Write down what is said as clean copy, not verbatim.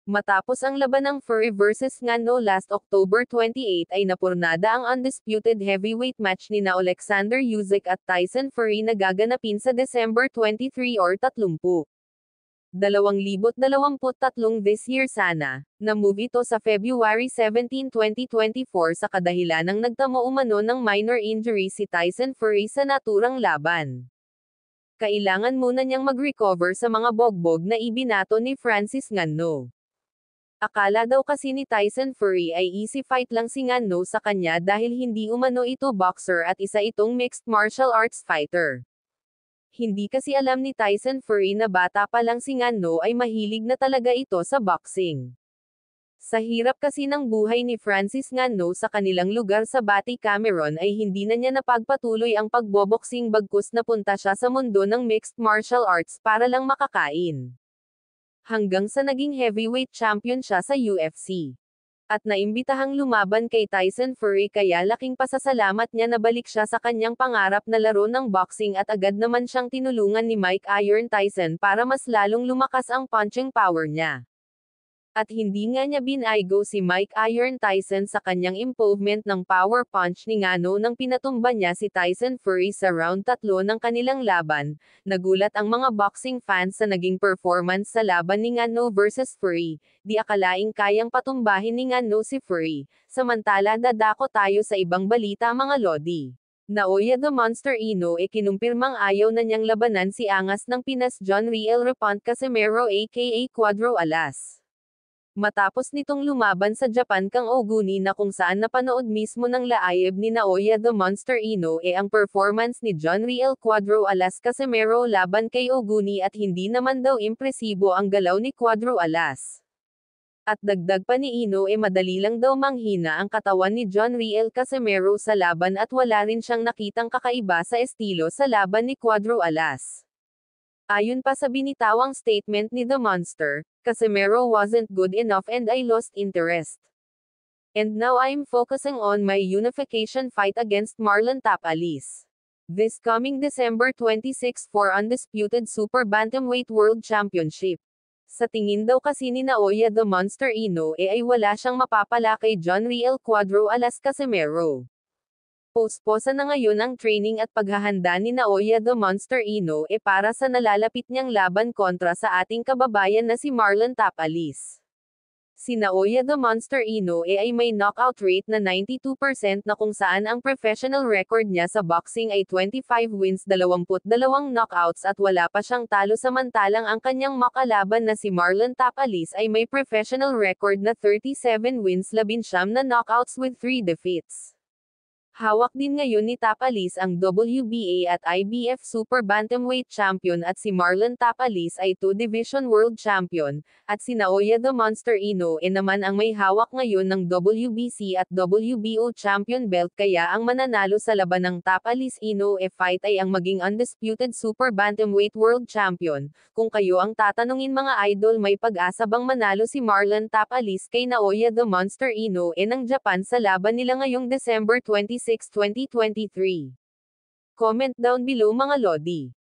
Matapos ang laban ng Fury vs Ngannou last October 28 ay napurnada ang undisputed heavyweight match ni na Alexander Usyk at Tyson Fury na gaganapin sa December 23 or 30. 2023 this year sana. Na-move ito sa February 17, 2024 sa kadahilanang nagtamo umano ng minor injury si Tyson Fury sa naturang laban. Kailangan muna niyang mag-recover sa mga bogbog na ibinato ni Francis Ngannou. Akala daw kasi ni Tyson Fury ay easy fight lang si Ngannou sa kanya dahil hindi umano ito boxer at isa itong mixed martial arts fighter. Hindi kasi alam ni Tyson Fury na bata pa lang si Ngannou ay mahilig na talaga ito sa boxing. Sa hirap kasi ng buhay ni Francis Ngannou sa kanilang lugar sa Bati, Cameron ay hindi na niya napagpatuloy ang pagboboxing bagkus napunta siya sa mundo ng mixed martial arts para lang makakain. Hanggang sa naging heavyweight champion siya sa UFC. At naimbitahang lumaban kay Tyson Fury kaya laking pasasalamat niya na balik siya sa kanyang pangarap na laro ng boxing at agad naman siyang tinulungan ni Mike Iron Tyson para mas lalong lumakas ang punching power niya. At hindi nga niya binaygo si Mike Iron Tyson sa kanyang improvement ng power punch ni Ngannou nang pinatumba niya si Tyson Fury sa round 3 ng kanilang laban. Nagulat ang mga boxing fans sa naging performance sa laban ni Ngannou versus Fury. Di akalaing kayang patumbahin ni Ngannou si Fury. Samantala dadako tayo sa ibang balita mga lodi. Naoya the Monster Ino kinumpirmang ayaw na niyang labanan si angas ng Pinas John Riel Repont Casimero aka Cuadro Alas. Matapos nitong lumaban sa Japan kang Oguni na kung saan napanood mismo ng live ni Naoya the Monster Ino ang performance ni John Riel Cuadro Alas Casimero laban kay Oguni at hindi naman daw impresibo ang galaw ni Cuadro Alas. At dagdag pa ni Ino madali lang daw manghina ang katawan ni John Riel Casimero sa laban at wala rin siyang nakitang kakaiba sa estilo sa laban ni Cuadro Alas. Ayon pa sa binitawang statement ni The Monster, Casimero wasn't good enough and I lost interest. And now I'm focusing on my unification fight against Marlon Tapalis. This coming December 26 for Undisputed Super Bantamweight World Championship. Sa tingin daw kasi ni Naoya the Monster Ino ay wala siyang mapapala kay John Riel Cuadro Alas Casimero. Posposa na ngayon ang training at paghahanda ni Naoya the Monster Ino para sa nalalapit niyang laban kontra sa ating kababayan na si Marlon Tapalis. Si Naoya the Monster Ino ay may knockout rate na 92% na kung saan ang professional record niya sa boxing ay 25 wins 22 knockouts at wala pa siyang talo samantalang ang kanyang makalaban na si Marlon Tapalis ay may professional record na 37 wins 19 na knockouts with 3 defeats. Hawak din ngayon ni Tapalis ang WBA at IBF Super Bantamweight Champion at si Marlon Tapalis ay 2-division World Champion, at si Naoya the Monster Ino naman ang may hawak ngayon ng WBC at WBO Champion belt kaya ang mananalo sa laban ng Tapalis-Ino fight ay ang maging Undisputed Super Bantamweight World Champion. Kung kayo ang tatanungin mga idol may pag-asa bang manalo si Marlon Tapalis kay Naoya the Monster Ino ng Japan sa laban nila ngayong December 26, 2023. Comment down below mga lodi.